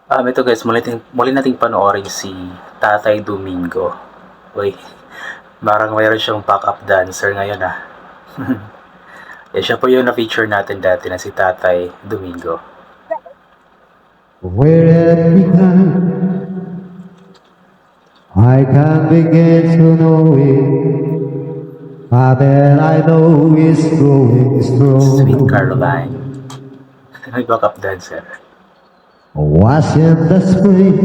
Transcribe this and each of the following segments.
Ito guys, muli nating panoorin si Tatay Domingo. Uy, parang mayroon siyang backup dancer ngayon ah. Siya po yung na-feature natin dati na si Tatay Domingo. Where it began, I can begin to know it. That I know is growing Sweet strong. Caroline. May backup dancer. Was in the spring,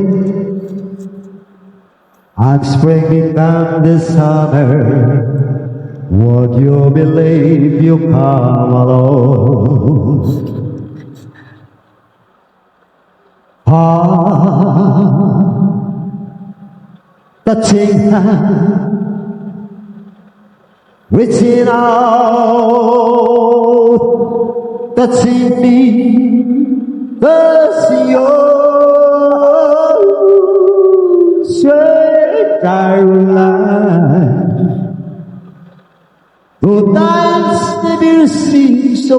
and spring became the summer. Would you believe you come along? Touching hand, reaching out, touching me, touching your sweet Caroline. Good times never seem so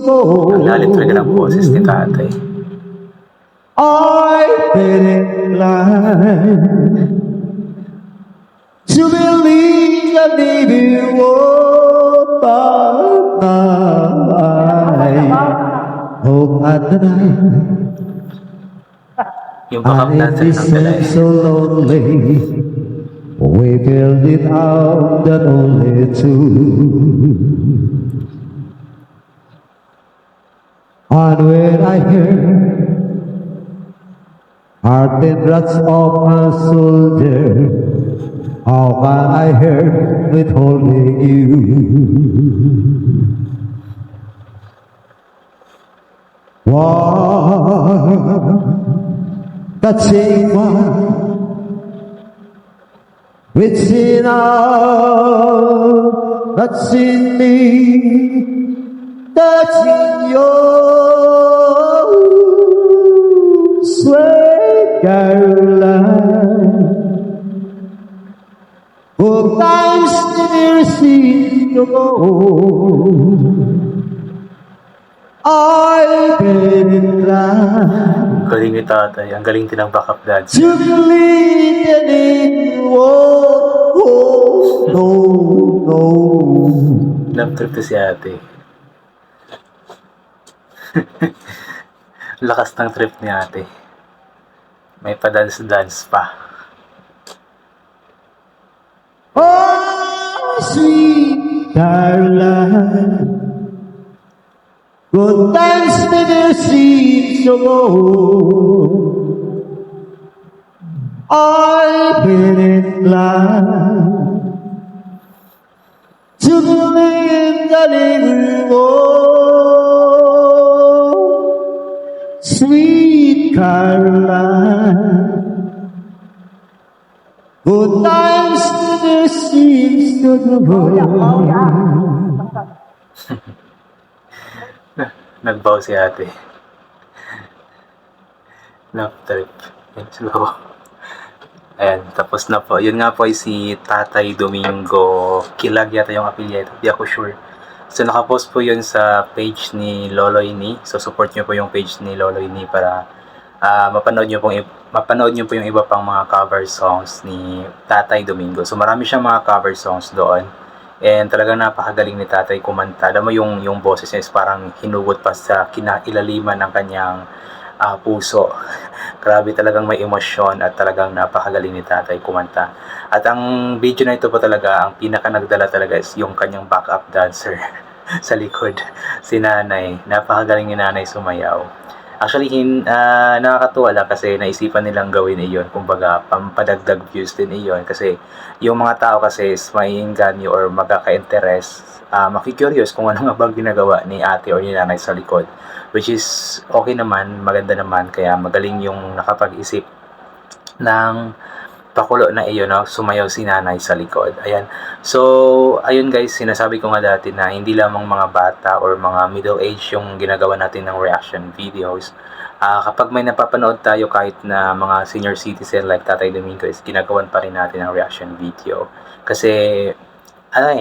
Ang lalim talaga ng boses ni bold. Tatay. I've been inclined to believe that maybe you won't find. Hope at the night, Yung backup and it dancer ng dala seems so lonely. We build it out that only two. And when I hear heart and ruts of a soldier, how can I hear withholding you? One, touching one, reaching out, touching me, touching your sweet Caroline. Good times never seem to go. I've been inclined Ang galing ni Tatay. Ang galing din ng backup dancer. to believe that it won't go. No, no. Love trip to si ate. Lakas ng trip ni ate. May pa-dance-dance pa. Oh, sweet Caroline, good times never seem so low. I've been inclined to believe that it will go. Sweet Caroline, good times never seem so low. Nagbaw si ate. Love trip. Slow. Ayan, tapos na po. Yun nga po ay si Tatay Domingo Kilag yata yung apelyido. Di ako sure. So, nakapost po yun sa page ni Loloy Ni. So, support nyo po yung page ni Loloy Ni para mapanood nyo po yung iba pang mga cover songs ni Tatay Domingo. So, marami siyang mga cover songs doon. And talagang napakagaling ni Tatay kumanta. Alam mo yung boses niya is parang hinugot pa sa kinailaliman ng kanyang puso. Grabe, talagang may emosyon at talagang napakagaling ni Tatay kumanta. At ang video na ito po talaga, ang pinaka nagdala talaga is yung kanyang backup dancer sa likod, si Nanay. Napakagaling ni Nanay sumayaw. Actually, nakakatuwa lang kasi naisipan nilang gawin iyon. Kumbaga, pampadagdag views din iyon. Kasi yung mga tao kasi is maiinganyo or magkaka-interest, makikurious kung ano nga bang ginagawa ni ate or ni nanay sa likod. Which is okay naman, maganda naman. Kaya magaling yung nakapag-isip ng pakulo na iyon, no? Sumayaw si nanay sa likod. Ayan. So, ayun guys, sinasabi ko nga dati na hindi lamang mga bata or mga middle age yung ginagawa natin ng reaction videos. Kapag may napapanood tayo kahit na mga senior citizen like Tatay Domingo is ginagawan pa rin natin ang reaction video. Kasi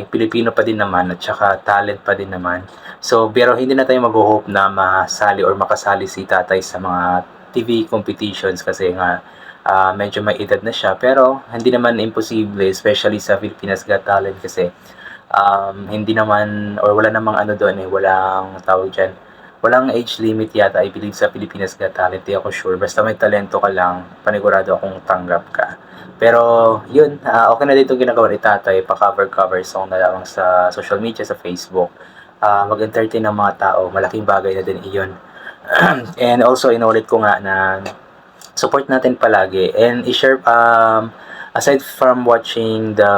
Pilipino pa din naman at saka talent pa din naman. So, pero hindi na tayo mag-hope na masali or makasali si tatay sa mga TV competitions kasi nga medyo may edad na siya, pero hindi naman imposible, especially sa Pilipinas Got Talent kasi hindi naman or wala namang ano doon walang tawag dyan, walang age limit yata I believe sa Pilipinas Got Talent, di ako sure, basta may talento ka lang panigurado akong tanggap ka. Pero yun, okay na dito ginagawa ni tatay, pa cover song na lamang sa social media, sa Facebook. Mag-entertain ng mga tao, malaking bagay na din iyon. And also inulit ko nga na support natin palagi and i-share aside from watching the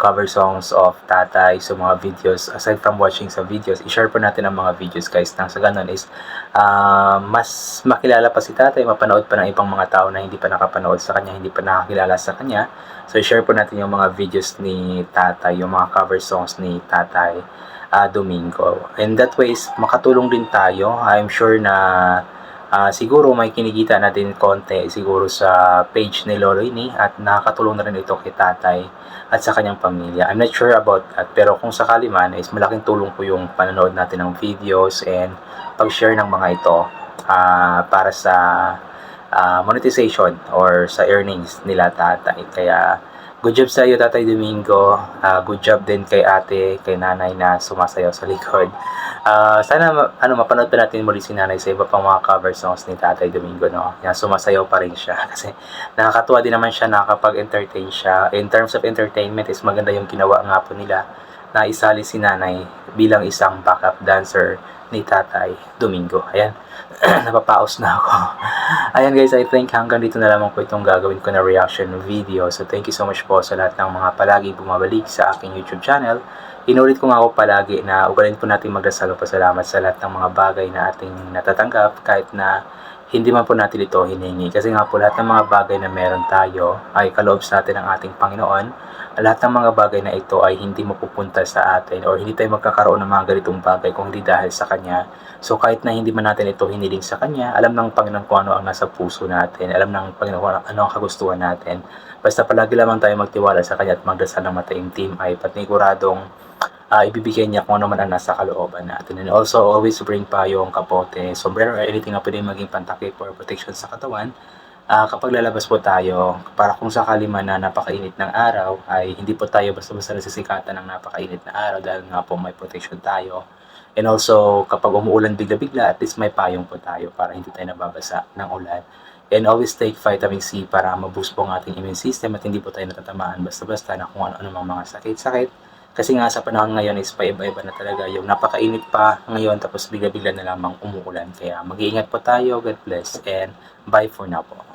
cover songs of tatay sa mga videos, aside from watching sa videos, i-share po natin ang mga videos guys, nang sa ganun is mas makilala pa si tatay, mapanood pa ng ibang mga tao na hindi pa nakapanood sa kanya, hindi pa nakakilala sa kanya. So i-share po natin yung mga videos ni tatay, yung mga cover songs ni tatay Domingo, and that way makatulong din tayo. I'm sure na siguro may kinikita natin konti siguro sa page ni Lolo Ini at nakakatulong na rin ito kay tatay at sa kanyang pamilya. I'm not sure about that, pero kung sakali man is malaking tulong po yung panonood natin ng videos and pag-share ng mga ito para sa monetization or sa earnings nila tatay. Kaya good job sa iyo Tatay Domingo, good job din kay ate, kay nanay na sumasayaw sa likod. Sana mapanood pa natin muli si nanay sa iba pang mga cover songs ni Tatay Domingo, no? Yan, sumasayaw pa rin siya kasi nakakatuwa din naman siya, nakakapag-entertain siya. In terms of entertainment is maganda yung ginawa nga po nila na isali si nanay bilang isang backup dancer ni Tatay Domingo. Ayan, napapaos na ako. Ayan guys, I think hanggang dito na lamang po itong gagawin ko na reaction video. So thank you so much po sa lahat ng mga palagi bumabalik sa aking YouTube channel. Inulit ko nga ako palagi na ugalin po natin magdasal o pasalamat sa lahat ng mga bagay na ating natatanggap kahit na hindi man po natin ito hiningi. Kasi nga po lahat ng mga bagay na meron tayo ay kaloob sa atin ng ating Panginoon. Lahat ng mga bagay na ito ay hindi mapupunta sa atin or hindi tayo magkakaroon ng mga ganitong bagay kung hindi dahil sa Kanya. So kahit na hindi man natin ito hiniling sa Kanya, alam ng Panginoon kung ano ang nasa puso natin, alam ng Panginoon kung ano ang kagustuhan natin. Basta palagi lamang tayo magtiwala sa Kanya at magdasal ng mataimtim ay paniguradong ibibigay niya kung ano man ang nasa kalooban natin. And also always bring payong, kapote, sombrero or anything na pwede maging pantakip or protection sa katawan. Kapag lalabas po tayo, para kung sakali man na napakainit ng araw, ay hindi po tayo basta-basta nasisikatan ng napakainit na araw dahil nga po may protection tayo. And also, kapag umuulan bigla-bigla, at least may payong po tayo para hindi tayo nababasa ng ulan. And always take vitamin C para ma-boost po ang ating immune system at hindi po tayo natatamaan basta-basta na kung ano-ano mga sakit-sakit. Kasi nga sa panahon ngayon is paiba-iba na talaga yung napakainit pa ngayon tapos bigla-bigla na lamang umuulan. Kaya mag-iingat po tayo. God bless and bye for now po.